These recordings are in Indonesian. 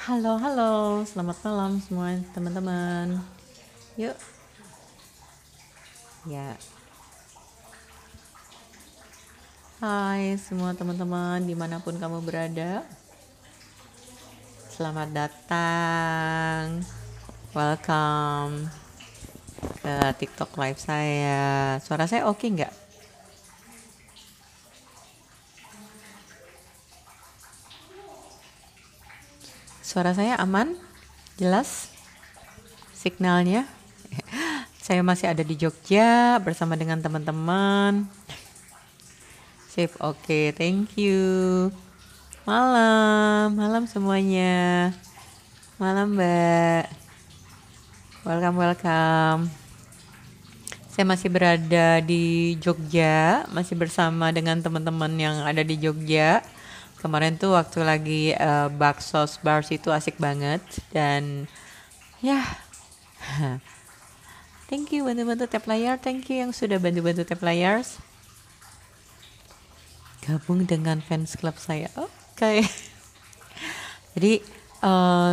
Halo, halo, selamat malam semua teman-teman. Yuk, ya, hai semua teman-teman dimanapun kamu berada. Selamat datang, welcome ke TikTok live saya. Suara saya oke nggak? Suara saya aman? Jelas? Signalnya? Saya masih ada di Jogja bersama dengan teman-teman. Sip, oke, thank you. Malam, malam semuanya. Malam Mbak. Welcome, welcome. Saya masih berada di Jogja, masih bersama dengan teman-teman yang ada di Jogja. Kemarin tuh waktu lagi Baksos Bars itu asik banget dan ya, thank you bantu-bantu tap layar, thank you yang sudah bantu-bantu tap layar. Gabung dengan fans club saya, oke. Jadi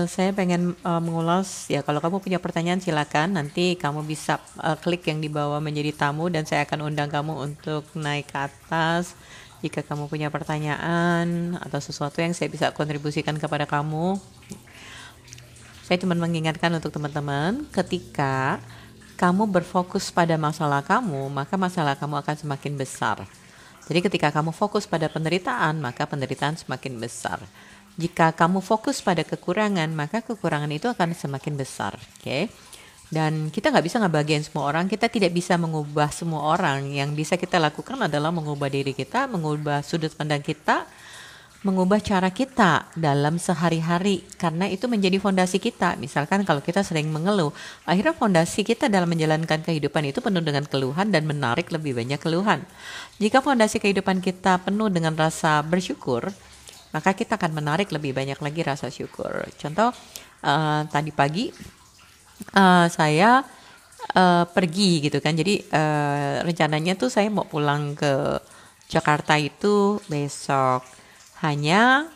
saya pengen mengulas ya, kalau kamu punya pertanyaan silakan, nanti kamu bisa klik yang di bawah menjadi tamu dan saya akan undang kamu untuk naik ke atas jika kamu punya pertanyaan atau sesuatu yang saya bisa kontribusikan kepada kamu. Saya cuma mengingatkan untuk teman-teman, ketika kamu berfokus pada masalah kamu, maka masalah kamu akan semakin besar. Jadi ketika kamu fokus pada penderitaan, maka penderitaan semakin besar. Jika kamu fokus pada kekurangan, maka kekurangan itu akan semakin besar. Oke? Dan kita nggak bisa ngebagian semua orang, kita tidak bisa mengubah semua orang. Yang bisa kita lakukan adalah mengubah diri kita, mengubah sudut pandang kita, mengubah cara kita dalam sehari-hari, karena itu menjadi fondasi kita. Misalkan kalau kita sering mengeluh, akhirnya fondasi kita dalam menjalankan kehidupan itu penuh dengan keluhan dan menarik lebih banyak keluhan. Jika fondasi kehidupan kita penuh dengan rasa bersyukur, maka kita akan menarik lebih banyak lagi rasa syukur. Contoh, tadi pagi saya pergi gitu kan, jadi rencananya tuh saya mau pulang ke Jakarta itu besok. Hanya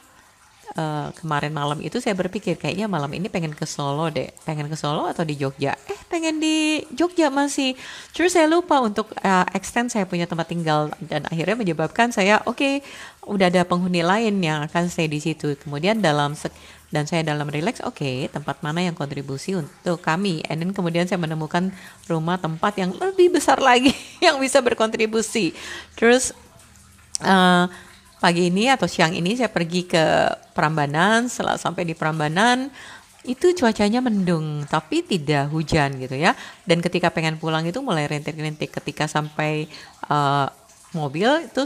kemarin malam itu saya berpikir kayaknya malam ini pengen ke Solo deh. Pengen ke Solo atau di Jogja? Pengen di Jogja masih. Terus saya lupa untuk extend saya punya tempat tinggal dan akhirnya menyebabkan saya udah ada penghuni lain yang akan stay di situ. Kemudian dan saya dalam relax, tempat mana yang kontribusi untuk kami. And then kemudian saya menemukan rumah tempat yang lebih besar lagi yang bisa berkontribusi. Terus pagi ini atau siang ini saya pergi ke Prambanan. Setelah sampai di Prambanan itu cuacanya mendung tapi tidak hujan gitu ya. Dan ketika pengen pulang itu mulai rintik-rintik. Ketika sampai mobil itu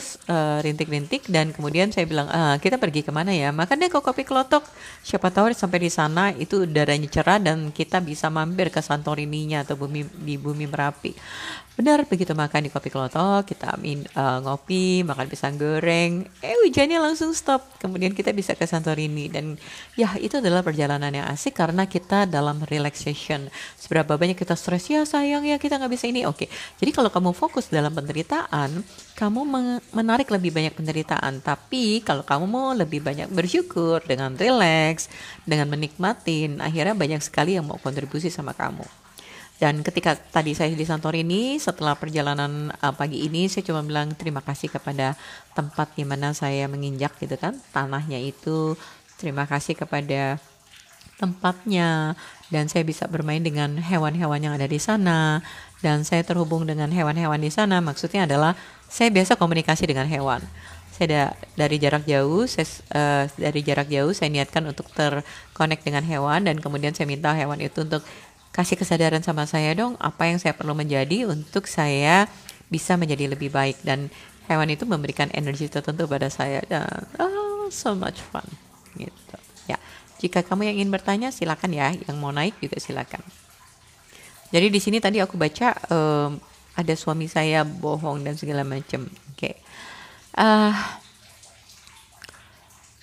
rintik-rintik dan kemudian saya bilang kita pergi kemana ya? Makan deh ke Kopi Klotok. Siapa tahu sampai di sana itu udaranya cerah dan kita bisa mampir ke Santorininya atau di Bumi Merapi. Benar, begitu makan di Kopi Klotok, kita ngopi, makan pisang goreng, hujannya langsung stop. Kemudian kita bisa ke Santorini dan ya itu adalah perjalanan yang asik karena kita dalam relaxation. Seberapa banyak kita stres, ya sayang ya kita nggak bisa ini. Jadi kalau kamu fokus dalam penderitaan, kamu menarik lebih banyak penderitaan. Tapi kalau kamu mau lebih banyak bersyukur dengan relax, dengan menikmatin, akhirnya banyak sekali yang mau kontribusi sama kamu. Dan ketika tadi saya di Santorini, setelah perjalanan pagi ini, saya cuma bilang terima kasih kepada tempat di mana saya menginjak gitu kan, tanahnya itu. Terima kasih kepada tempatnya dan saya bisa bermain dengan hewan-hewan yang ada di sana dan saya terhubung dengan hewan-hewan di sana. Maksudnya adalah saya biasa komunikasi dengan hewan. Saya dari jarak jauh, saya niatkan untuk terkonek dengan hewan dan kemudian saya minta hewan itu untuk kasih kesadaran sama saya dong, apa yang saya perlu menjadi untuk saya bisa menjadi lebih baik, dan hewan itu memberikan energi tertentu pada saya dan so much fun gitu. Ya, jika kamu yang ingin bertanya silakan ya, yang mau naik juga silakan. Jadi di sini tadi aku baca ada suami saya bohong dan segala macam.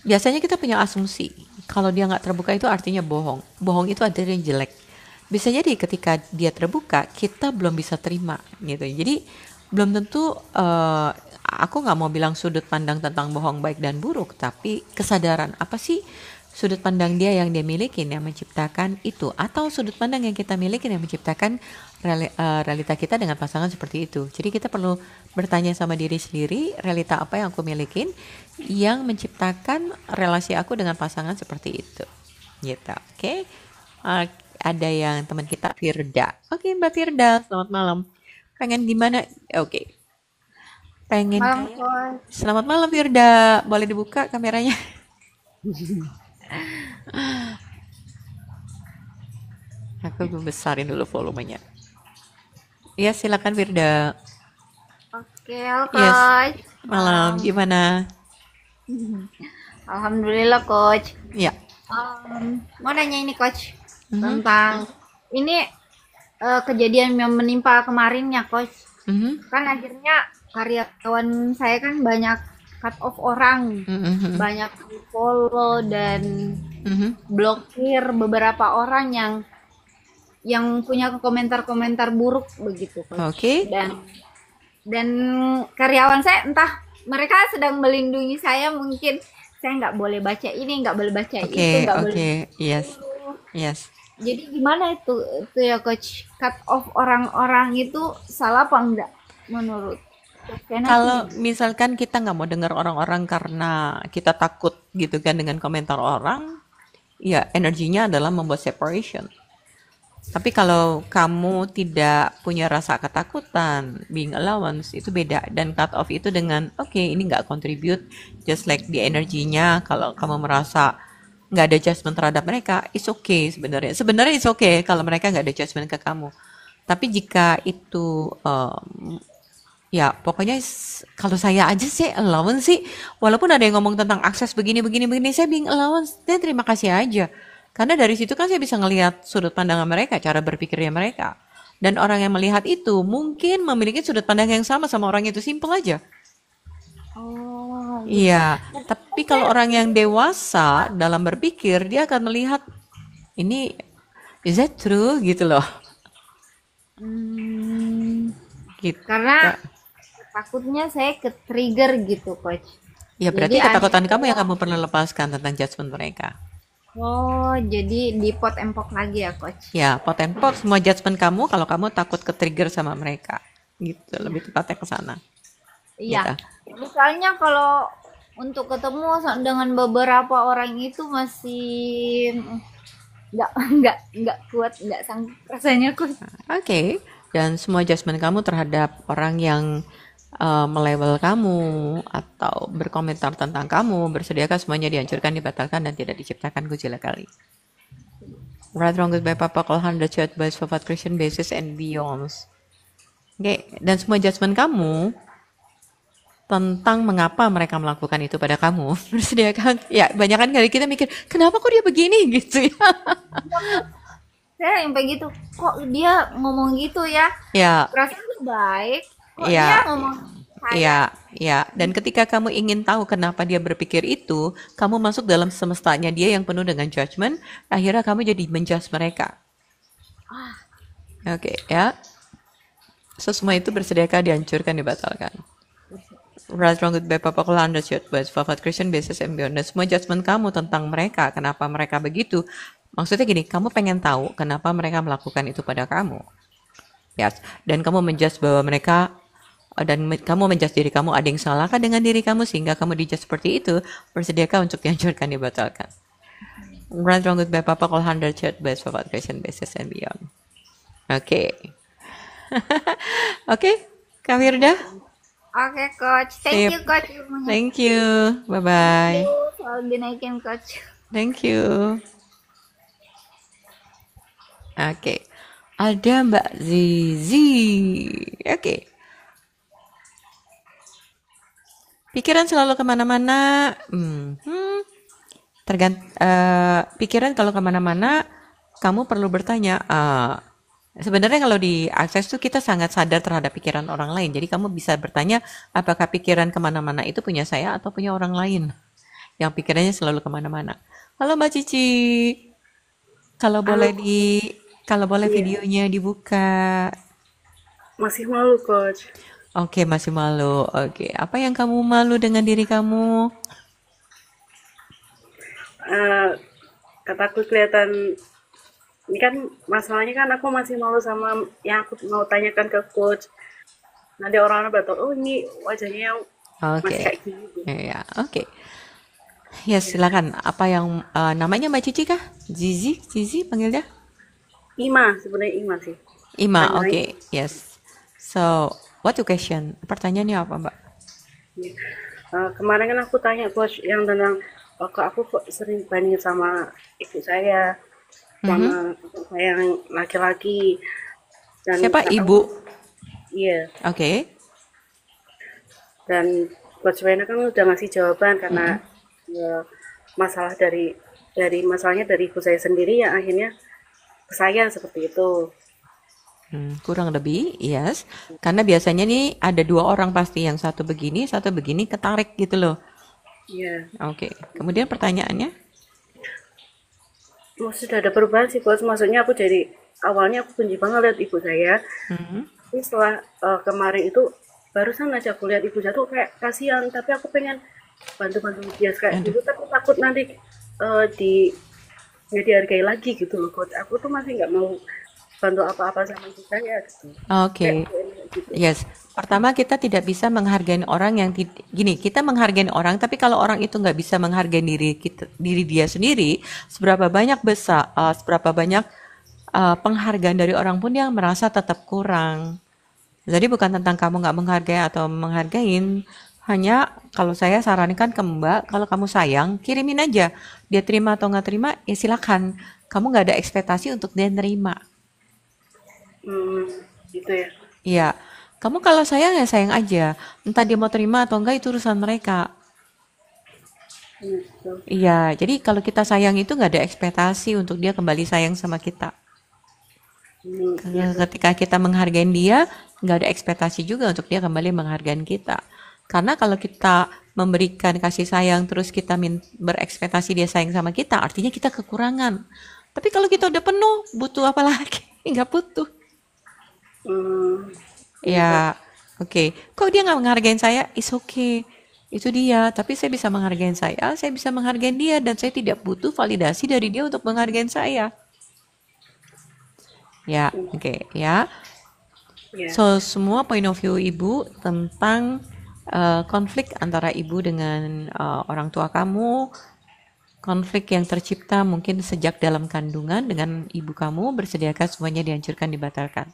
Biasanya kita punya asumsi kalau dia nggak terbuka itu artinya bohong. Bohong itu artinya jelek. Bisa jadi ketika dia terbuka kita belum bisa terima gitu. Jadi belum tentu aku nggak mau bilang sudut pandang tentang bohong baik dan buruk, tapi kesadaran apa sih sudut pandang dia yang dia miliki yang menciptakan itu, atau sudut pandang yang kita miliki yang menciptakan realita kita dengan pasangan seperti itu. Jadi kita perlu bertanya sama diri sendiri, realita apa yang aku milikin yang menciptakan relasi aku dengan pasangan seperti itu. Gitu. Oke. Ada yang teman kita Firda. Oke, Mbak Firda, selamat malam. Pengen gimana? Oke. Pengen Malam, kayak Coach. Selamat malam Firda. Boleh dibuka kameranya? Aku besarin dulu volumenya. Ya, silakan Firda. Oke, halo, Yes. Coach. Malam, Malam. gimana? Alhamdulillah, Coach. Ya. Mau nanya ini, Coach, Mhm. tentang ini kejadian yang menimpa kemarin ya, Coach. Mhm. Kan akhirnya karyawan saya kan banyak cut off orang, Mhm. banyak di follow dan Mhm. blokir beberapa orang yang punya komentar-komentar buruk begitu, Coach. Oke. Dan karyawan saya entah mereka sedang melindungi saya, mungkin saya nggak boleh baca ini, nggak boleh baca itu, Oke, nggak boleh oke. itu. Yes. Yes. Jadi gimana itu ya, Coach, cut off orang-orang itu salah apa enggak menurut Coach Kena tuh Kalau gimana? misalkan kita nggak mau dengar orang-orang karena kita takut gitu kan dengan komentar orang, ya energinya adalah membuat separation. Tapi kalau kamu tidak punya rasa ketakutan, being allowance itu beda. Dan cut off itu dengan, oke, ini nggak contribute, just like di energinya. Kalau kamu merasa nggak ada judgment terhadap mereka, it's okay sebenarnya. Sebenarnya it's okay kalau mereka nggak ada judgment ke kamu. Tapi jika itu, ya pokoknya kalau saya aja sih allowance sih, walaupun ada yang ngomong tentang akses begini, begini, begini, saya being allowance, dan terima kasih aja. Karena dari situ kan saya bisa ngelihat sudut pandangan mereka, cara berpikirnya mereka. Dan orang yang melihat itu mungkin memiliki sudut pandang yang sama sama orang itu, simple aja. Oh, gitu. Iya, tapi kalau orang yang dewasa dalam berpikir, dia akan melihat ini, is that true gitu loh. Hmm, Gitu. karena takutnya saya ke trigger gitu, Coach. Ya Jadi berarti ketakutan kamu yang akhirnya, kamu perlu lepaskan tentang judgment mereka. oh, jadi dipot empok lagi ya, Coach. Ya, pot and pot semua judgement kamu kalau kamu takut ke trigger sama mereka. Gitu, lebih Iya. tepatnya ke sana. Iya, Gitu. misalnya kalau untuk ketemu dengan beberapa orang itu masih nggak nggak kuat, nggak sanggup rasanya, Coach. Oke. Dan semua judgement kamu terhadap orang yang melabel kamu atau berkomentar tentang kamu, bersediakah semuanya dihancurkan, dibatalkan, dan tidak diciptakan gejala kali. Right, wrong, goodbye, papa, call 100 shot, boys, for Christian basis, and beyonds. Oke, dan semua judgement kamu tentang mengapa mereka melakukan itu pada kamu. Bersediakah? Ya, banyak kan kali kita mikir, kenapa kok dia begini gitu ya. Saya yang begitu, kok dia ngomong gitu ya? Ya, Perasaan tuh baik, kok dia ya, ngomong saya? ya, ya. Dan ketika kamu ingin tahu kenapa dia berpikir itu, kamu masuk dalam semestanya dia yang penuh dengan judgment, akhirnya kamu jadi menjudge mereka. Oke, ya. So, semua itu bersediakah dihancurkan, dibatalkan. Right, wrong, good, bad, papa, call 100 shot, boys, Fafat, Christian, basis, and beyond. Dan semua judgment kamu tentang mereka, kenapa mereka begitu. Maksudnya gini, kamu pengen tahu kenapa mereka melakukan itu pada kamu. Yes. Dan kamu menjudge bahwa mereka kamu menjudge diri kamu ada yang salahkah dengan diri kamu sehingga kamu dijudge seperti itu, bersediakah untuk dihancurkan, dibatalkan. Right, wrong, good, bad, papa, call 100 shot, boys, Fafat, Christian, basis, and beyond. Oke. Oke, Kak Firda. Oke, Coach. Thank Sip. you, Coach. Ilmunya. Thank you. Thank Bye-bye. you. Soal dinaikin, Coach. Thank you. Oke. Ada Mbak Zizi. Oke. Pikiran selalu kemana-mana. Pikiran kalau kemana-mana, kamu perlu bertanya. Sebenarnya kalau di akses tuh kita sangat sadar terhadap pikiran orang lain. Jadi kamu bisa bertanya, apakah pikiran kemana-mana itu punya saya atau punya orang lain? Yang pikirannya selalu kemana-mana. Halo Mbak Cici. Kalau Halo, boleh kalau boleh iya, videonya dibuka. masih malu coach. Oke, masih malu. Oke, apa yang kamu malu dengan diri kamu? eh, kataku kelihatan ini kan masalahnya kan aku masih malu sama yang aku mau tanyakan ke coach. Nanti orang-orang bakal, oh ini wajahnya yang masih Oke. kayak gini. Ya, oke. Ya, silakan. Apa yang namanya Mbak Cici kah? Zizi, Zizi panggilnya? Ima, sebenarnya Ima sih. Ima, Tanyain. oke. Yes. So, what the question? Pertanyaannya apa, Mbak? Ya. Kemarin kan aku tanya coach yang tentang kok aku kok sering banding sama ibu saya, Mhm. sama kakak saya yang laki-laki dan Siapa? aku Ibu. iya Oke. dan coach Wena kan udah ngasih jawaban karena Mm-mm. masalah dari masalahnya dari ibu saya sendiri yang akhirnya ke saya seperti itu. Kurang lebih, yes. Karena biasanya nih ada dua orang pasti, yang satu begini, ketarik gitu loh. Iya, Oke. Kemudian pertanyaannya? sudah ada perubahan sih coach. Maksudnya aku jadi awalnya aku benci banget lihat ibu saya. Mhm. Tapi setelah kemarin itu barusan aja aku lihat ibu saya tuh kayak kasihan, tapi aku pengen bantu-bantu dia kayak Aduh. gitu, tapi takut nanti di nggak dihargai lagi gitu loh coach. Aku tuh masih nggak mau bantu apa-apa sama ibu saya gitu. Kayak Oke. nggak enak gitu. Yes. Pertama, kita tidak bisa menghargai orang yang gini, kita menghargai orang, tapi kalau orang itu nggak bisa menghargai diri dia sendiri, seberapa banyak penghargaan dari orang pun yang merasa tetap kurang. Jadi bukan tentang kamu nggak menghargai atau menghargain, hanya kalau saya sarankan ke Mbak, kalau kamu sayang, kirimin aja. Dia terima atau nggak terima, ya silakan. Kamu nggak ada ekspektasi untuk dia nerima. Hmm, gitu ya. Iya, kamu kalau sayang ya sayang aja. Entah dia mau terima atau enggak itu urusan mereka. Gitu. Iya, jadi kalau kita sayang itu nggak ada ekspektasi untuk dia kembali sayang sama kita. Iya coach. Ketika kita menghargai dia, nggak ada ekspektasi juga untuk dia kembali menghargai kita. Karena kalau kita memberikan kasih sayang terus kita berekspektasi dia sayang sama kita, artinya kita kekurangan. Tapi kalau kita udah penuh, butuh apa lagi? Nggak butuh. Hmm, iya coach. Ya, oke. Kok dia nggak menghargain saya? It's okay. Itu dia. Tapi saya bisa menghargain saya bisa menghargain dia, dan saya tidak butuh validasi dari dia untuk menghargain saya. Ya, oke, ya. Iya. So, semua point of view ibu tentang konflik antara ibu dengan orang tua kamu, konflik yang tercipta mungkin sejak dalam kandungan dengan ibu kamu, bersediakah semuanya dihancurkan, dibatalkan.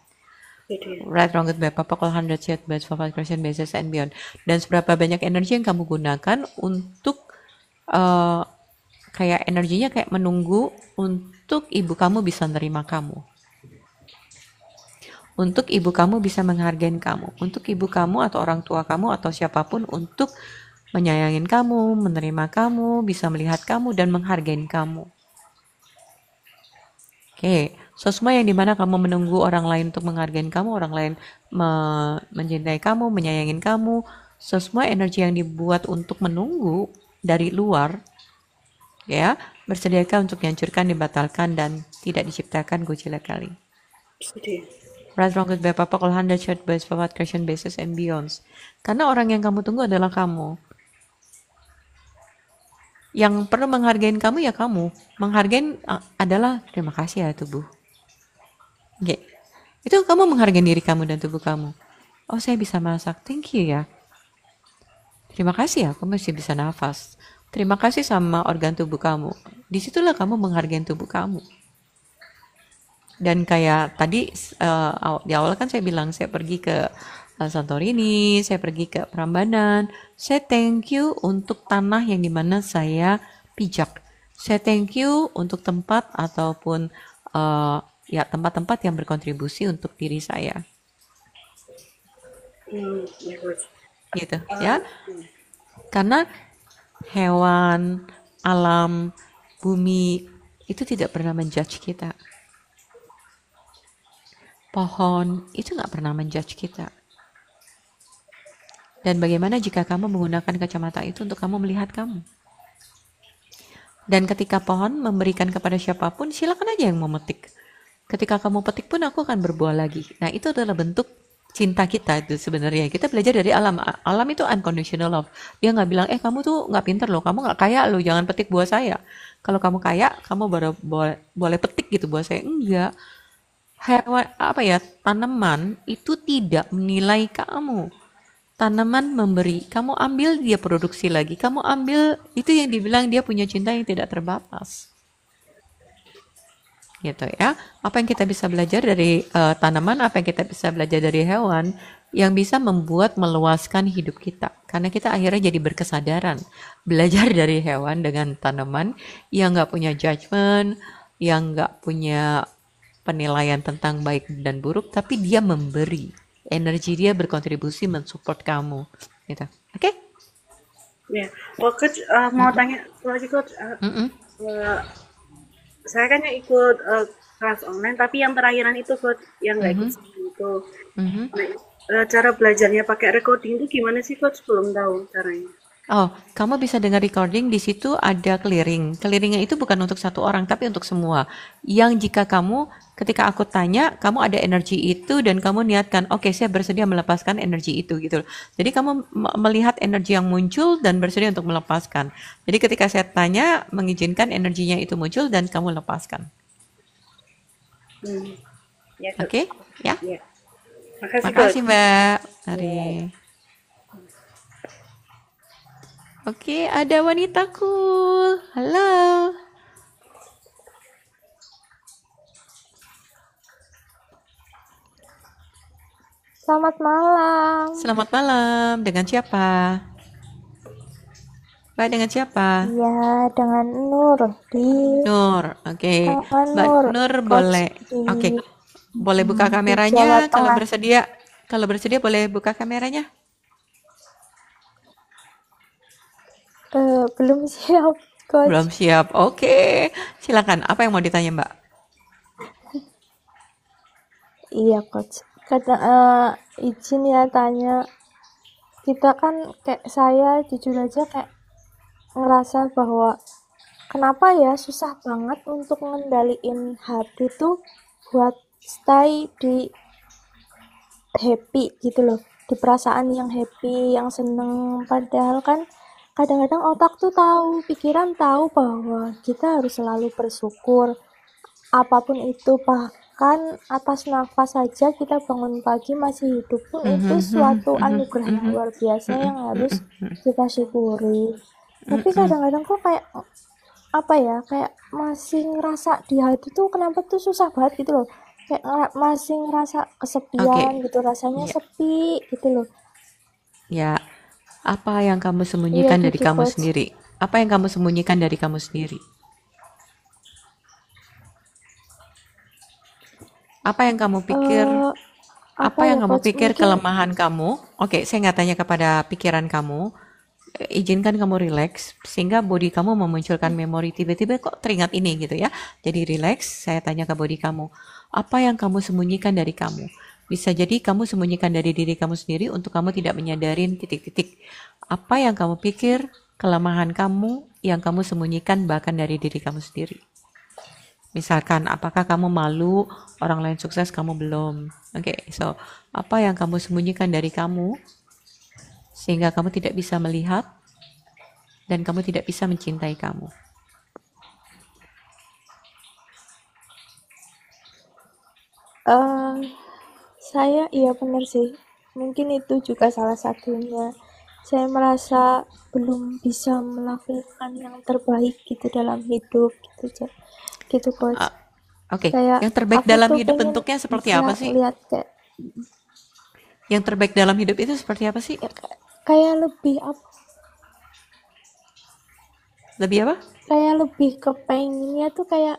Jadi Right, wrong, good, bad, papa, call 100 shit, best, for question, basis, and beyond. Dan seberapa banyak energi yang kamu gunakan untuk uh, kayak energinya kayak menunggu untuk ibu kamu bisa nerima kamu. Untuk ibu kamu bisa menghargai kamu. Untuk ibu kamu atau orang tua kamu atau siapapun untuk menyayangin kamu, menerima kamu, bisa melihat kamu, dan menghargai kamu. Oke, so semua yang dimana kamu menunggu orang lain untuk menghargai kamu, orang lain mencintai kamu, menyayangin kamu, so semua energi yang dibuat untuk menunggu dari luar, ya, bersediakah untuk dihancurkan, dibatalkan, dan tidak diciptakan gojila kali. jadi Right, wrong, good, bad, papa, call 100 short, best, forward, question, basis, and beyonds. Karena orang yang kamu tunggu adalah kamu. Yang perlu menghargai kamu ya kamu. Menghargai adalah terima kasih ya tubuh. Oke. Itu kamu menghargai diri kamu dan tubuh kamu. Oh, saya bisa masak. Thank you ya. Terima kasih ya, aku masih bisa nafas. Terima kasih sama organ tubuh kamu. Disitulah kamu menghargai tubuh kamu. Dan kayak tadi di awal kan saya bilang saya pergi ke Santorini, saya pergi ke Prambanan. Saya thank you untuk tanah yang dimana saya pijak. Saya thank you untuk tempat ataupun ya tempat-tempat yang berkontribusi untuk diri saya. ya coach. Gitu ya. Karena hewan, alam, bumi itu tidak pernah menjudge kita. Pohon itu nggak pernah menjudge kita. Dan bagaimana jika kamu menggunakan kacamata itu untuk kamu melihat kamu? Dan ketika pohon memberikan kepada siapapun, silakan aja yang memetik. Ketika kamu petik pun aku akan berbuah lagi. Nah, itu adalah bentuk cinta kita itu sebenarnya kita belajar dari alam. Alam itu unconditional love. Dia nggak bilang kamu tuh nggak pinter loh, kamu nggak kaya loh, jangan petik buah saya. Kalau kamu kaya kamu baru boleh petik gitu buah saya. Enggak. Hewan apa ya, tanaman itu tidak menilai kamu. Tanaman memberi, kamu ambil dia produksi lagi, kamu ambil, itu yang dibilang dia punya cinta yang tidak terbatas. Gitu ya. Apa yang kita bisa belajar dari tanaman, apa yang kita bisa belajar dari hewan yang bisa membuat meluaskan hidup kita. Karena kita akhirnya jadi berkesadaran. Belajar dari hewan dengan tanaman yang nggak punya judgment, yang nggak punya penilaian tentang baik dan buruk, tapi dia memberi. Energi dia berkontribusi mensupport kamu. Gitu. Oke? Okay? Ya, Coach mau tanya lagi Coach. Saya kan ikut kelas online, tapi yang terakhiran itu Coach, yang nggak ikut itu. Nah, cara belajarnya pakai recording itu gimana sih Coach? Belum tahu caranya. Oh, kamu bisa dengar recording, di situ ada clearing. Clearingnya itu bukan untuk satu orang, tapi untuk semua. Yang jika kamu, ketika aku tanya, kamu ada energi itu dan kamu niatkan, oke, saya bersedia melepaskan energi itu gitu. Jadi kamu melihat energi yang muncul dan bersedia untuk melepaskan. Jadi ketika saya tanya, mengizinkan energinya itu muncul dan kamu lepaskan. Ya, Oke, ya. Ya. Makasih Mbak. Mari. Oke, ada wanita cool. Halo. Selamat malam. Selamat malam. Dengan siapa? Mbak, dengan siapa? Ya, dengan Nur di Nur. Oke. Mbak Nur boleh. Oke. Boleh buka kameranya kalau bersedia. Kalau bersedia boleh buka kameranya. Belum siap, Coach. Belum siap. Oke. Silakan. Apa yang mau ditanya, Mbak? Iya, Coach. Izin ya tanya. Kita kan kayak saya jujur aja kayak ngerasa bahwa kenapa ya susah banget untuk ngendaliin hati tuh buat stay di happy gitu loh, di perasaan yang happy, yang seneng. Padahal kan kadang-kadang otak tuh tahu, pikiran tahu bahwa kita harus selalu bersyukur apapun itu, bahkan atas nafas saja kita bangun pagi masih hidup pun itu suatu anugerah yang luar biasa yang harus kita syukuri. Tapi kadang-kadang kok kayak apa ya, kayak masih ngerasa di hati tuh kenapa tuh susah banget gitu loh, kayak masih ngerasa kesepian gitu, rasanya sepi gitu loh. Ya, apa yang kamu sembunyikan dari kamu sendiri? Apa yang kamu sembunyikan dari kamu sendiri? Apa yang kamu pikir? Apa yang kamu pikir kelemahan kamu? Oke, saya nggak tanya kepada pikiran kamu. Izinkan kamu relax sehingga body kamu memunculkan memori, tiba-tiba kok teringat ini gitu ya. Jadi relax, saya tanya ke body kamu, apa yang kamu sembunyikan dari kamu? Bisa jadi kamu sembunyikan dari diri kamu sendiri untuk kamu tidak menyadarin titik-titik. Apa yang kamu pikir, kelemahan kamu yang kamu sembunyikan bahkan dari diri kamu sendiri. Misalkan, apakah kamu malu orang lain sukses, kamu belum? Oke, so apa yang kamu sembunyikan dari kamu sehingga kamu tidak bisa melihat dan kamu tidak bisa mencintai kamu? Saya iya benar sih, mungkin itu juga salah satunya. Saya merasa belum bisa melakukan yang terbaik gitu dalam hidup gitu Coach. Oke, yang terbaik dalam hidup bentuknya seperti apa sih? Yang terbaik dalam hidup itu seperti apa sih? Kayak lebih apa? Lebih apa? Kayak lebih kepenginnya tuh kayak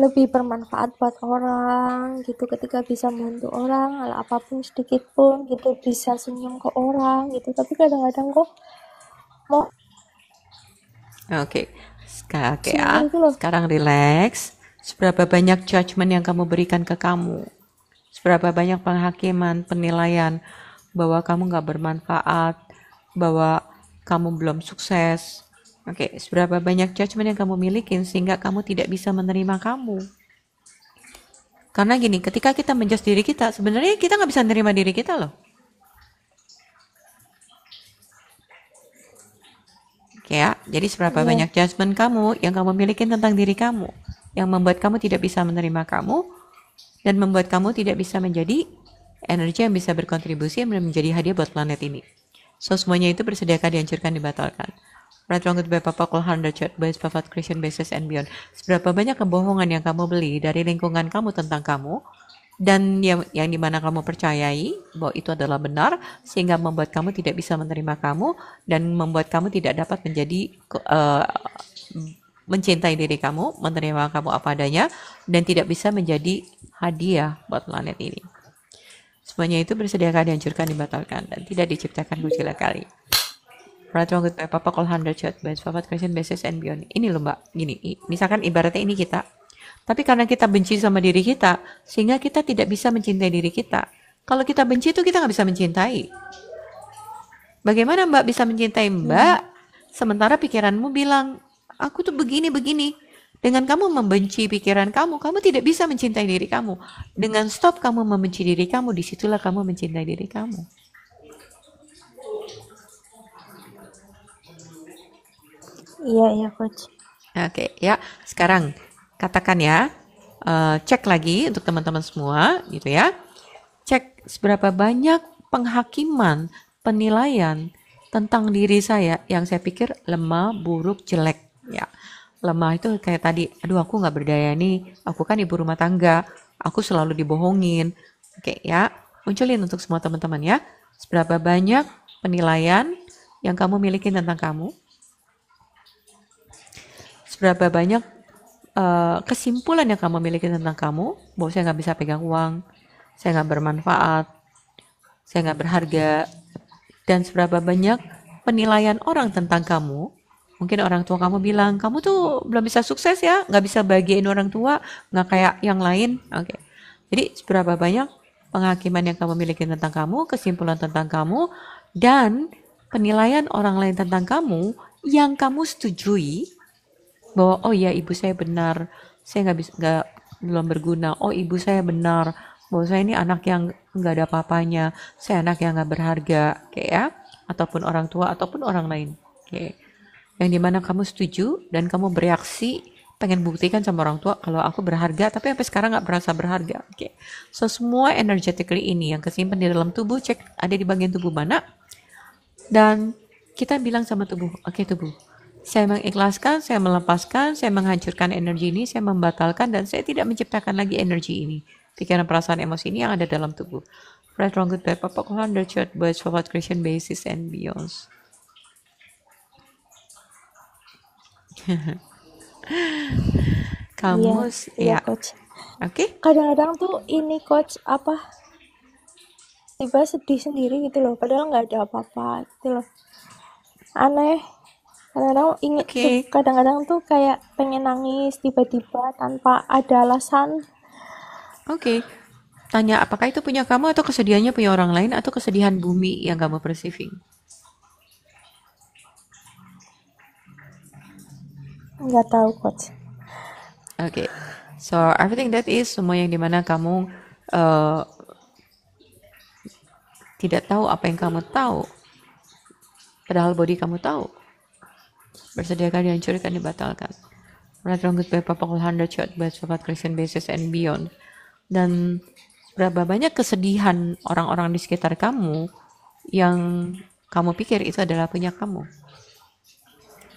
lebih bermanfaat buat orang gitu, ketika bisa membantu orang hal apapun sedikit pun gitu, bisa senyum ke orang gitu. Tapi kadang-kadang kok mau sekarang relax. Seberapa banyak judgment yang kamu berikan ke kamu? Seberapa banyak penghakiman, penilaian bahwa kamu gak bermanfaat, bahwa kamu belum sukses? Seberapa banyak judgment yang kamu miliki sehingga kamu tidak bisa menerima kamu? Karena gini, ketika kita menjudge diri kita, sebenarnya kita nggak bisa nerima diri kita loh. Oke ya, jadi seberapa Iya. banyak judgement kamu yang kamu miliki tentang diri kamu, yang membuat kamu tidak bisa menerima kamu, dan membuat kamu tidak bisa menjadi energi yang bisa berkontribusi dan menjadi hadiah buat planet ini. So, semuanya itu bersediakan dihancurkan, dibatalkan. Right, wrong, goodbye, papa, call, 100, short, boys, papa, Christian, basis, and beyond. Seberapa banyak kebohongan yang kamu beli dari lingkungan kamu tentang kamu, dan yang dimana kamu percayai bahwa itu adalah benar, sehingga membuat kamu tidak bisa menerima kamu, dan membuat kamu tidak dapat menjadi mencintai diri kamu, menerima kamu apa adanya, dan tidak bisa menjadi hadiah buat planet ini. Semuanya itu bersediakan dihancurkan, dibatalkan, dan tidak diciptakan gujila kali. Right, wrong, goodbye, papa, call, 100, short, boys, papa, Christian, basis, and beyond. Ini loh mbak, gini, misalkan ibaratnya ini kita. Tapi karena kita benci sama diri kita, sehingga kita tidak bisa mencintai diri kita. Kalau kita benci itu kita nggak bisa mencintai. Bagaimana mbak bisa mencintai mbak, sementara pikiranmu bilang, aku tuh begini-begini. Dengan kamu membenci pikiran kamu tidak bisa mencintai diri kamu. Dengan stop kamu membenci diri kamu, disitulah kamu mencintai diri kamu. Iya, coach. Oke, ya. Sekarang katakan ya, cek lagi untuk teman-teman semua, gitu ya. Cek seberapa banyak penghakiman, penilaian tentang diri saya yang saya pikir lemah, buruk, jelek. Ya, lemah itu kayak tadi, aduh aku nggak berdaya nih, aku kan ibu rumah tangga, aku selalu dibohongin. Oke ya, munculin untuk semua teman-teman ya. Seberapa banyak penilaian yang kamu miliki tentang kamu? Seberapa banyak kesimpulan yang kamu miliki tentang kamu, bahwa saya nggak bisa pegang uang, saya nggak bermanfaat, saya nggak berharga, dan seberapa banyak penilaian orang tentang kamu. Mungkin orang tua kamu bilang, kamu tuh belum bisa sukses ya, nggak bisa bahagiain orang tua, nggak kayak yang lain. Oke. Jadi seberapa banyak penghakiman yang kamu miliki tentang kamu, kesimpulan tentang kamu, dan penilaian orang lain tentang kamu yang kamu setujui, bahwa oh ya ibu saya benar, saya belum berguna. Oh ibu saya benar, bahwa saya ini anak yang nggak ada apa-apanya, saya anak yang nggak berharga, kayak ya, ataupun orang tua ataupun orang lain, kayak yang dimana kamu setuju dan kamu bereaksi pengen buktikan sama orang tua kalau aku berharga, tapi sampai sekarang nggak merasa berharga. Oke, so semua energetically ini yang kesimpan di dalam tubuh, cek ada di bagian tubuh mana, dan kita bilang sama tubuh, oke tubuh, saya mengikhlaskan, saya melepaskan, saya menghancurkan energi ini, saya membatalkan, dan saya tidak menciptakan lagi energi ini, pikiran, perasaan, emosi ini yang ada dalam tubuh. Right, wrong, good, bad, papa, 100, short, boys, forward, Christian, basis, and beyond. Kamu, Iya, ya, coach. oke? Kadang-kadang tuh ini coach tiba sedih sendiri gitu loh, padahal nggak ada apa-apa gitu loh. Aneh. Kadang-kadang tuh kayak pengen nangis tiba-tiba tanpa ada alasan. Oke. Tanya apakah itu punya kamu atau kesedihannya punya orang lain atau kesedihan bumi yang kamu perceiving? Nggak tahu coach. Oke. So everything that is, semua yang dimana kamu tidak tahu apa yang kamu tahu, padahal body kamu tahu, bersediakan dihancurkan, dibatalkan. Right, wrong, good, bad, papa, 100, short, boys, forward, Christian, basis, and beyond. Dan berapa banyak kesedihan orang-orang di sekitar kamu yang kamu pikir itu adalah punya kamu,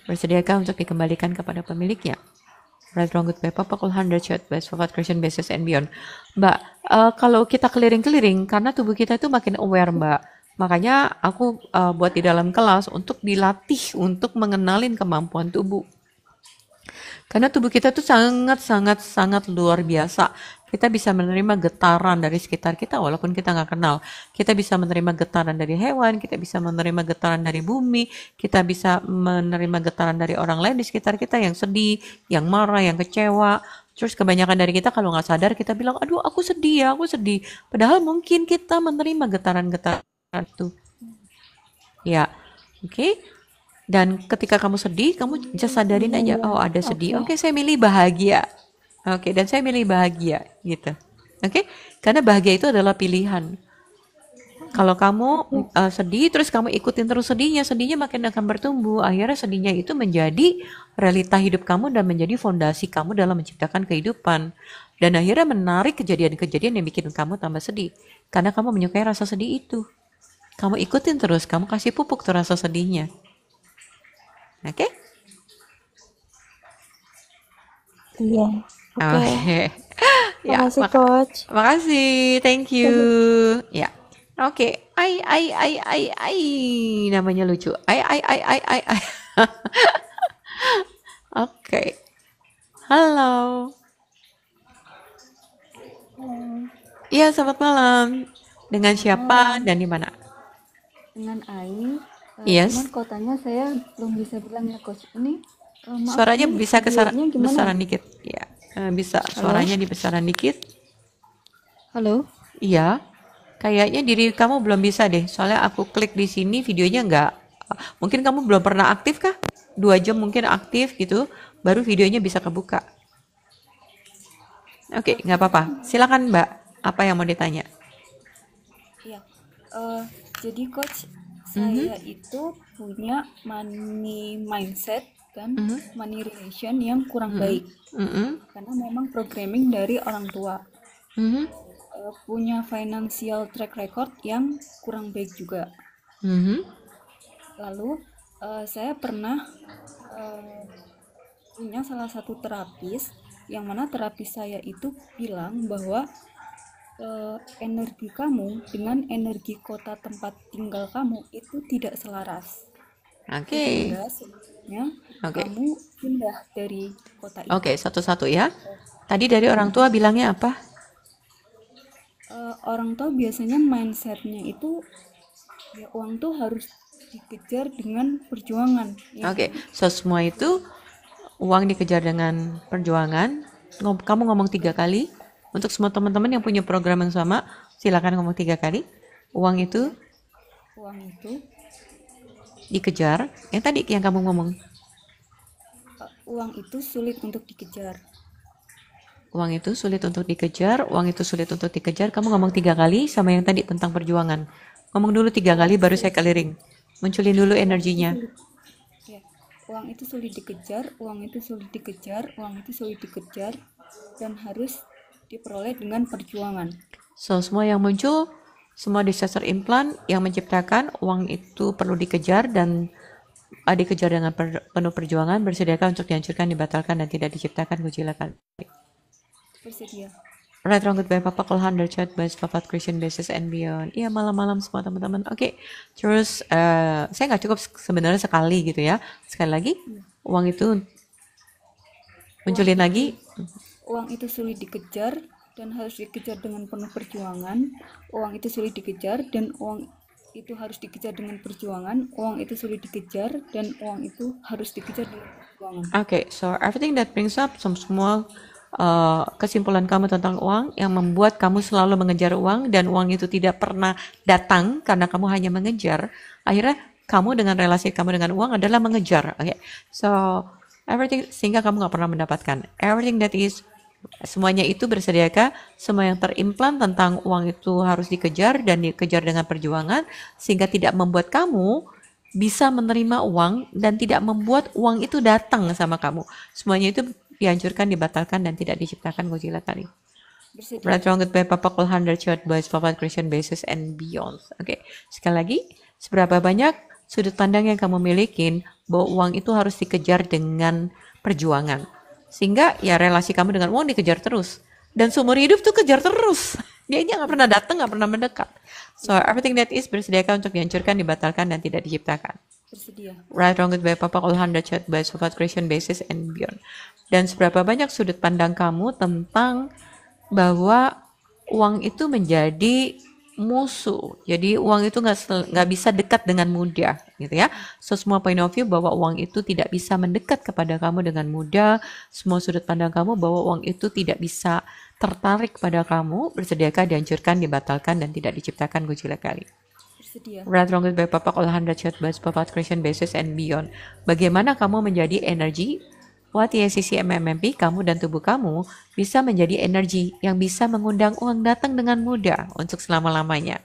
bersediakan untuk dikembalikan kepada pemiliknya. Right, wrong, good, bad, papa, 100, short, boys, forward, Christian, basis, and beyond. Mbak, kalau kita keliling-keliling, karena tubuh kita itu makin aware mbak, makanya aku buat di dalam kelas untuk dilatih untuk mengenalin kemampuan tubuh. Karena tubuh kita tuh sangat luar biasa. Kita bisa menerima getaran dari sekitar kita walaupun kita nggak kenal. Kita bisa menerima getaran dari hewan, kita bisa menerima getaran dari bumi, kita bisa menerima getaran dari orang lain di sekitar kita yang sedih, yang marah, yang kecewa. Terus kebanyakan dari kita kalau nggak sadar kita bilang, aduh aku sedih ya, aku sedih. Padahal mungkin kita menerima getaran-getaran itu. Ya, oke. Dan ketika kamu sedih, kamu just sadarin aja, oh ada sedih. Oke, saya milih bahagia. Oke, dan saya milih bahagia, gitu. Oke? Karena bahagia itu adalah pilihan. Kalau kamu sedih terus kamu ikutin terus sedihnya makin akan bertumbuh. Akhirnya sedihnya itu menjadi realita hidup kamu dan menjadi fondasi kamu dalam menciptakan kehidupan. Dan akhirnya menarik kejadian-kejadian yang bikin kamu tambah sedih. Karena kamu menyukai rasa sedih itu. Kamu ikutin terus, kamu kasih pupuk tuh rasa sedihnya. Oke? Iya. Oke. Oke. Ya, Makasih Coach. makasih, thank you. Ya, oke. Ai, namanya lucu. Ai. Oke. Halo. Iya, selamat malam. Dengan siapa dan di mana? Dengan Aing. Yes. Cuman kotanya saya belum bisa bilang ya Coach. Ini maaf, Suaranya ini bisa videonya gimana? besaran dikit. Ya, bisa. Suaranya dibesaran dikit. Halo. Iya. Kayaknya diri kamu belum bisa deh. Soalnya aku klik di sini videonya nggak. Mungkin kamu belum pernah aktif kah? 2 jam mungkin aktif gitu. Baru videonya bisa kebuka. Oke, nggak apa-apa. Silakan Mbak. Apa yang mau ditanya? Iya. Jadi Coach, saya itu punya money mindset dan money relation yang kurang baik. Karena memang programming dari orang tua. Punya financial track record yang kurang baik juga. Lalu saya pernah punya salah satu terapis, yang mana terapis saya itu bilang bahwa energi kamu dengan energi kota tempat tinggal kamu itu tidak selaras. Oke. Sehingga sebenarnya Oke. kamu pindah dari kota itu. Oke, satu-satu ya. Tadi dari orang tua bilangnya apa? Orang tua biasanya mindsetnya itu ya uang tuh harus dikejar dengan perjuangan. Ya. Oke, so semua itu uang dikejar dengan perjuangan. Kamu ngomong 3 kali. Untuk semua teman-teman yang punya program yang sama, silakan ngomong 3 kali. Uang itu Uang itu dikejar. Yang tadi yang kamu ngomong. uang itu sulit untuk dikejar. Uang itu sulit untuk dikejar. Uang itu sulit untuk dikejar. Kamu ngomong 3 kali sama yang tadi tentang perjuangan. Ngomong dulu 3 kali baru saya clearing. Munculin dulu energinya. Ya, uang itu sulit dikejar, uang itu sulit dikejar, uang itu sulit dikejar, dan harus diperoleh dengan perjuangan. So, semua yang muncul, semua disaster implant yang menciptakan uang itu perlu dikejar dan dikejar dengan penuh perjuangan, bersediakah untuk dihancurkan, dibatalkan, dan tidak diciptakan, kucilakan. Bersedia. Right, wrong, goodbye, Papa, call 100 chat, best, Papa, Christian, basis, and beyond. Iya, malam-malam semua teman-teman. Oke, terus saya nggak cukup sebenarnya sekali gitu ya. Sekali lagi, uang itu munculin lagi. Uang itu sulit dikejar dan harus dikejar dengan penuh perjuangan. Uang itu sulit dikejar dan uang itu harus dikejar dengan perjuangan. Uang itu sulit dikejar dan uang itu harus dikejar dengan perjuangan. Oke, so everything that brings up semua kesimpulan kamu tentang uang yang membuat kamu selalu mengejar uang dan uang itu tidak pernah datang karena kamu hanya mengejar. Akhirnya kamu dengan relasi kamu dengan uang adalah mengejar. Oke, so everything sehingga kamu nggak pernah mendapatkan. Everything that is semuanya itu bersediakah? Semua yang terimplan tentang uang itu harus dikejar dan dikejar dengan perjuangan sehingga tidak membuat kamu bisa menerima uang dan tidak membuat uang itu datang sama kamu. Semuanya itu dihancurkan, dibatalkan, dan tidak diciptakan. Godzilla kali. Bersedia. Right, wrong, goodbye, Papa, call 100 short boys, Papa, Christian, basis, and beyond. Oke, sekali lagi, seberapa banyak sudut pandang yang kamu milikin bahwa uang itu harus dikejar dengan perjuangan. Sehingga ya relasi kamu dengan uang dikejar terus. Dan seumur hidup tuh kejar terus. Dia nggak pernah datang, nggak pernah mendekat. So, everything that is bersediakan untuk dihancurkan, dibatalkan, dan tidak diciptakan. Bersedia. Right, wrong, goodbye, Papa, call 100 chat by Sobat Christian, basis, and beyond. Dan seberapa banyak sudut pandang kamu tentang bahwa uang itu menjadi musuh. Jadi uang itu nggak bisa dekat dengan mudah, gitu ya. So semua point of view bahwa uang itu tidak bisa mendekat kepada kamu dengan mudah. Semua sudut pandang kamu bahwa uang itu tidak bisa tertarik pada kamu, bersediakah dihancurkan, dibatalkan, dan tidak diciptakan. Gojila kali. Bersedia. Right, wrong, goodbye, Papa, call 100 chat by Papa, Christian, basis, and beyond. Bagaimana kamu menjadi energi What YCC MMMP, kamu dan tubuh kamu bisa menjadi energi yang bisa mengundang uang datang dengan mudah untuk selama-lamanya.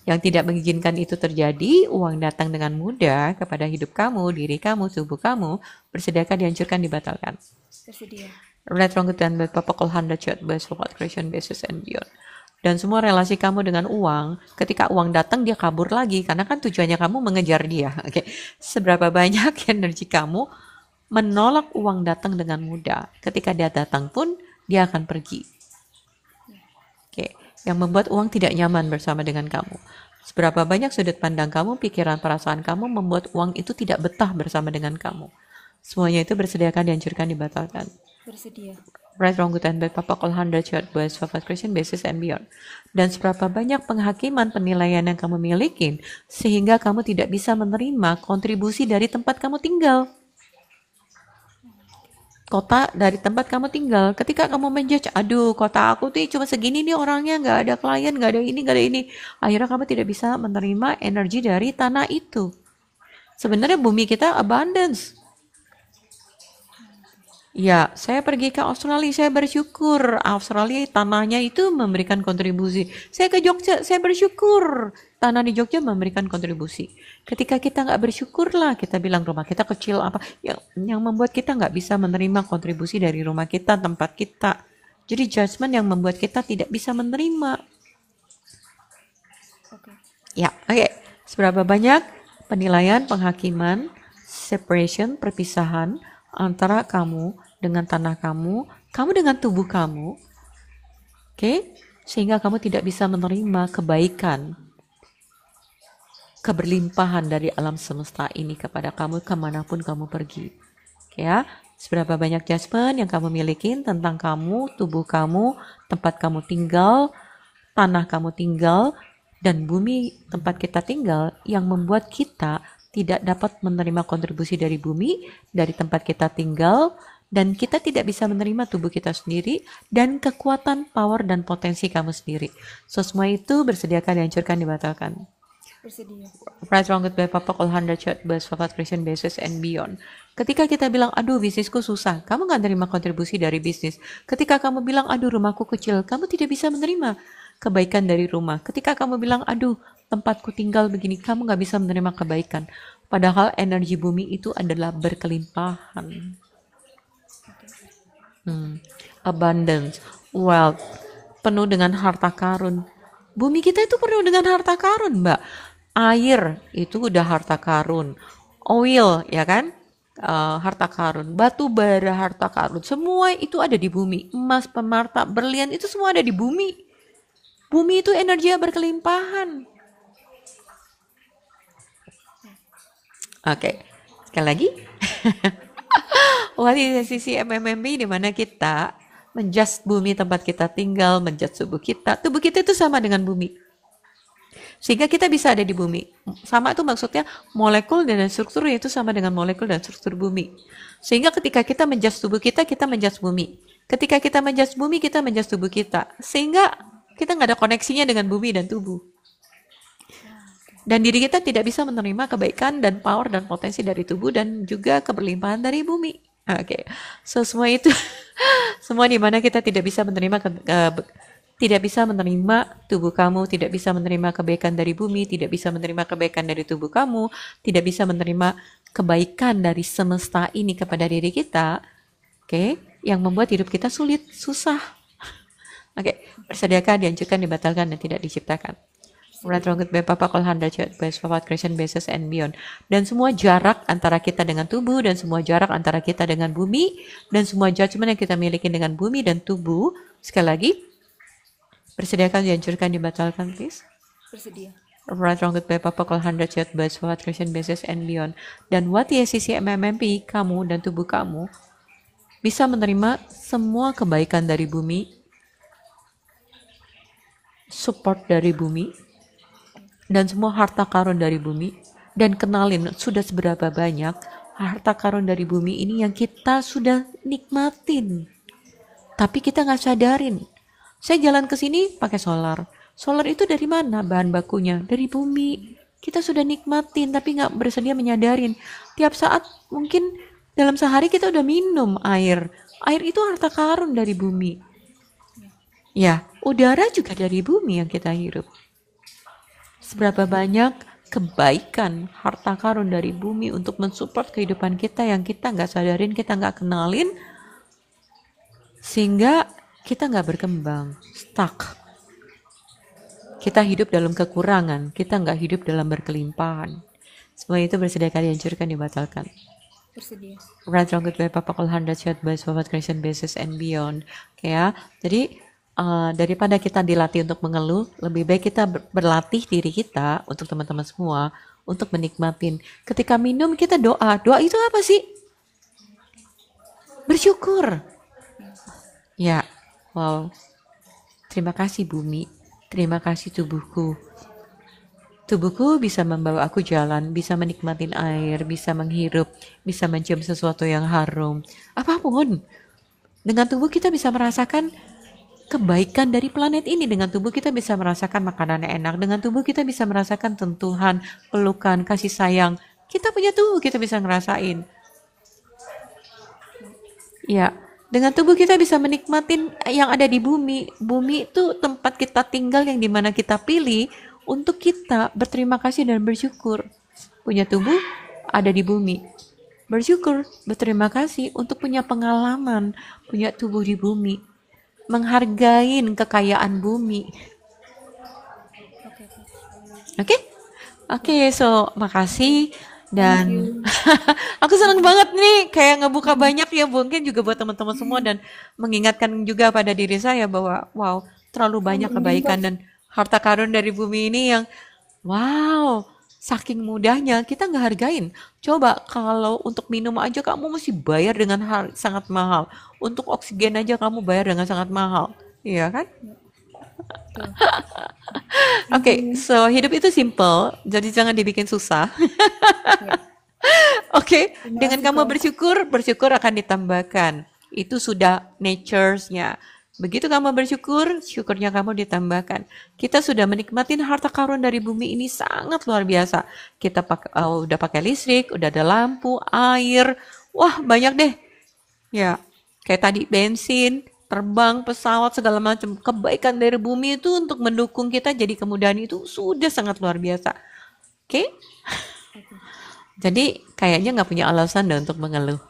Yang tidak mengizinkan itu terjadi, uang datang dengan mudah kepada hidup kamu, diri kamu, tubuh kamu, bersediakah dihancurkan, dibatalkan. Bersedia. Right, wrong, good, and bad, purple, 100, short, best, for creation, basis, and beyond. Dan semua relasi kamu dengan uang, ketika uang datang dia kabur lagi, karena kan tujuannya kamu mengejar dia. Oke, seberapa banyak energi kamu menolak uang datang dengan mudah. Ketika dia datang pun dia akan pergi. Oke, yang membuat uang tidak nyaman bersama dengan kamu. Seberapa banyak sudut pandang kamu, pikiran, perasaan kamu membuat uang itu tidak betah bersama dengan kamu. Semuanya itu bersediakan dihancurkan, dibatalkan. Bersedia. Right, wrong, good, and bad, papa, call, 100, short, boys, for Christian, basis, and beyond. Dan seberapa banyak penghakiman penilaian yang kamu miliki, sehingga kamu tidak bisa menerima kontribusi dari tempat kamu tinggal. Kota dari tempat kamu tinggal. Ketika kamu menjudge, aduh kota aku tuh cuma segini nih orangnya, nggak ada klien, nggak ada ini, nggak ada ini. Akhirnya kamu tidak bisa menerima energi dari tanah itu. Sebenarnya bumi kita abundance. Ya, saya pergi ke Australia, saya bersyukur. Australia tanahnya itu memberikan kontribusi. Saya ke Jogja, saya bersyukur. Tanah di Jogja memberikan kontribusi. Ketika kita nggak bersyukurlah, kita bilang rumah kita kecil apa, yang membuat kita nggak bisa menerima kontribusi dari rumah kita, tempat kita. Jadi judgment yang membuat kita tidak bisa menerima. Oke. Ya, oke. Seberapa banyak penilaian, penghakiman, separation, perpisahan antara kamu dengan tanah kamu, kamu dengan tubuh kamu, oke? Sehingga kamu tidak bisa menerima kebaikan, keberlimpahan dari alam semesta ini kepada kamu kemanapun kamu pergi. Oke ya, seberapa banyak judgment yang kamu miliki tentang kamu, tubuh kamu, tempat kamu tinggal, tanah kamu tinggal, dan bumi tempat kita tinggal yang membuat kita tidak dapat menerima kontribusi dari bumi, dari tempat kita tinggal, dan kita tidak bisa menerima tubuh kita sendiri, dan kekuatan, power, dan potensi kamu sendiri. So, semua itu bersediakan dihancurkan, dibatalkan. Bersedia. Right, wrong, good, bad, papa, call, 100, short, best, for Christian, basis, and beyond. Ketika kita bilang, aduh bisnisku susah, kamu nggak menerima kontribusi dari bisnis. Ketika kamu bilang, aduh rumahku kecil, kamu tidak bisa menerima kebaikan dari rumah. Ketika kamu bilang, aduh tempatku tinggal begini, kamu nggak bisa menerima kebaikan. Padahal energi bumi itu adalah berkelimpahan. Abundance, wealth, penuh dengan harta karun. Bumi kita itu penuh dengan harta karun, Mbak. Air itu udah harta karun. Oil, ya kan? Harta karun. Batu bara, harta karun. Semua itu ada di bumi. Emas, pemarta, berlian, itu semua ada di bumi. Bumi itu energi yang berkelimpahan. Oke, sekali lagi. What is sisi MMMP di mana kita menjudge bumi tempat kita tinggal, menjudge tubuh kita. Tubuh kita itu sama dengan bumi. Sehingga kita bisa ada di bumi. Sama itu maksudnya molekul dan struktur itu sama dengan molekul dan struktur bumi. Sehingga ketika kita menjudge tubuh kita menjudge bumi. Ketika kita menjudge bumi, kita menjudge tubuh kita. Sehingga kita nggak ada koneksinya dengan bumi dan tubuh. Dan diri kita tidak bisa menerima kebaikan dan power dan potensi dari tubuh dan juga keberlimpahan dari bumi. Oke, so semua itu, semua di mana kita tidak bisa menerima tidak bisa menerima tubuh kamu, tidak bisa menerima kebaikan dari bumi, tidak bisa menerima kebaikan dari tubuh kamu, tidak bisa menerima kebaikan dari semesta ini kepada diri kita. Oke, yang membuat hidup kita sulit, susah. Oke, bersediakah dihancurkan, dibatalkan, dan tidak diciptakan. Right, wrong, good, bad, papa, call, 100, best, forward, creation, basis, and beyond. Dan semua jarak antara kita dengan tubuh, dan semua jarak antara kita dengan bumi, dan semua judgment yang kita miliki dengan bumi dan tubuh, sekali lagi, bersediakan, dihancurkan, dibatalkan, please. Bersedia. Right, wrong, good, bad, papa, call, 100, best, forward, creation, basis, and beyond. Dan what is sisi MMMP, kamu dan tubuh kamu, bisa menerima semua kebaikan dari bumi, support dari bumi, dan semua harta karun dari bumi, dan kenalin sudah seberapa banyak harta karun dari bumi ini yang kita sudah nikmatin, tapi kita nggak sadarin. Saya jalan ke sini pakai solar. Solar itu dari mana bahan bakunya? Dari bumi. Kita sudah nikmatin, tapi nggak bersedia menyadarin. Tiap saat mungkin Dalam sehari kita udah minum air. Air itu harta karun dari bumi. Ya, udara juga dari bumi yang kita hirup. Seberapa banyak kebaikan harta karun dari bumi untuk mensupport kehidupan kita yang kita nggak sadarin, kita nggak kenalin, sehingga kita nggak berkembang, stuck. Kita hidup dalam kekurangan, kita nggak hidup dalam berkelimpahan. Semua itu bersediakan, dihancurkan, dibatalkan. Bersedia. Right, wrong, good, bad, papa, call, 100, short, best, forward, creation, basis, and beyond. Oke ya, jadi daripada kita dilatih untuk mengeluh, lebih baik kita berlatih diri kita, untuk teman-teman semua, untuk menikmatin. Ketika minum kita doa. Doa itu apa sih? Bersyukur. Ya, wow. Terima kasih bumi. Terima kasih tubuhku. Tubuhku bisa membawa aku jalan, bisa menikmatin air, bisa menghirup, bisa mencium sesuatu yang harum. Apapun. Dengan tubuh kita bisa merasakan kebaikan dari planet ini. Dengan tubuh kita bisa merasakan makanan enak. Dengan tubuh kita bisa merasakan sentuhan, pelukan, kasih sayang. Kita punya tubuh, kita bisa ngerasain. Ya, dengan tubuh kita bisa menikmatin yang ada di bumi. Bumi itu tempat kita tinggal yang dimana kita pilih untuk kita berterima kasih dan bersyukur. Punya tubuh ada di bumi. Bersyukur, berterima kasih untuk punya pengalaman, punya tubuh di bumi. Menghargai kekayaan bumi. Oke, so makasih. Dan aku senang banget nih, kayak ngebuka banyak ya, mungkin juga buat teman-teman semua, dan mengingatkan juga pada diri saya bahwa wow, terlalu banyak kebaikan dan harta karun dari bumi ini yang wow, saking mudahnya kita nggak hargain. Coba kalau untuk minum aja kamu mesti bayar dengan sangat mahal, untuk oksigen aja kamu bayar dengan sangat mahal, iya kan? Oke, so hidup itu simple, jadi jangan dibikin susah. Oke, dengan kamu bersyukur akan ditambahkan. Itu sudah nature-nya. Begitu kamu bersyukur, syukurnya kamu ditambahkan. Kita sudah menikmatin harta karun dari bumi ini sangat luar biasa. Kita udah pakai listrik, udah ada lampu, air, wah banyak deh. Ya, kayak tadi bensin, terbang, pesawat, segala macam. Kebaikan dari bumi itu untuk mendukung kita jadi kemudahan itu sudah sangat luar biasa. Oke? Jadi kayaknya nggak punya alasan deh untuk mengeluh.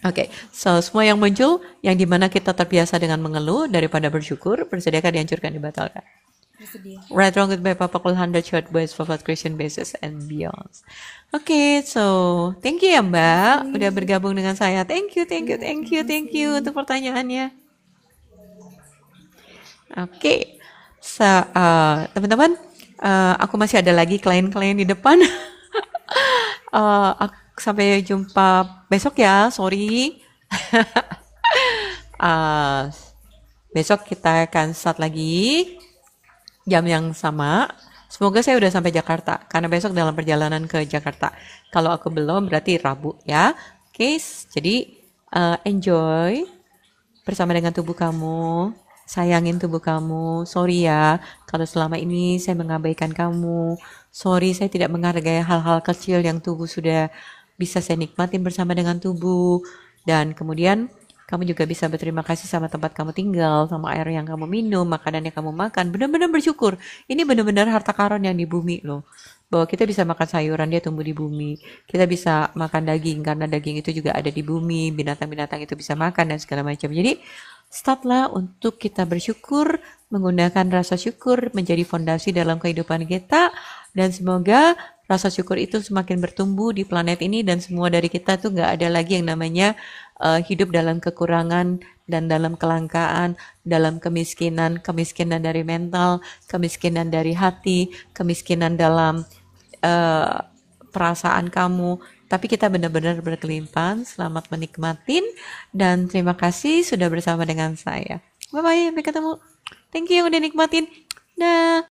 Oke, so semua yang muncul, yang dimana kita terbiasa dengan mengeluh daripada bersyukur, bersediakan, dihancurkan, dibatalkan. Bersedia. Right, wrong, good, bad, papa, call, 100, short, boys, forward, Christian, basis, and beyond. Oke, so thank you ya Mbak, udah bergabung dengan saya. Thank you untuk pertanyaannya. Oke, so teman-teman, aku masih ada lagi klien-klien di depan. Sampai jumpa besok ya, sorry. Besok kita akan start lagi jam yang sama. Semoga saya udah sampai Jakarta, karena besok dalam perjalanan ke Jakarta. Kalau aku belum berarti Rabu ya. Oke, jadi enjoy bersama dengan tubuh kamu. Sayangin tubuh kamu. Sorry ya kalau selama ini saya mengabaikan kamu. Sorry saya tidak menghargai hal-hal kecil yang tubuh sudah bisa saya nikmatin bersama dengan tubuh. Dan kemudian kamu juga bisa berterima kasih sama tempat kamu tinggal, sama air yang kamu minum, makanan yang kamu makan. Benar-benar bersyukur. Ini benar-benar harta karun yang di bumi loh. Bahwa kita bisa makan sayuran, dia tumbuh di bumi. Kita bisa makan daging, karena daging itu juga ada di bumi. Binatang-binatang itu bisa makan dan segala macam. Jadi startlah untuk kita bersyukur, menggunakan rasa syukur menjadi fondasi dalam kehidupan kita. Dan semoga rasa syukur itu semakin bertumbuh di planet ini, dan semua dari kita tuh gak ada lagi yang namanya hidup dalam kekurangan dan dalam kelangkaan, dalam kemiskinan dari mental, kemiskinan dari hati, kemiskinan dalam perasaan kamu. Tapi kita benar-benar berkelimpahan. Selamat menikmatin dan terima kasih sudah bersama dengan saya. Bye-bye, sampai ketemu. Thank you yang udah nikmatin. Dah.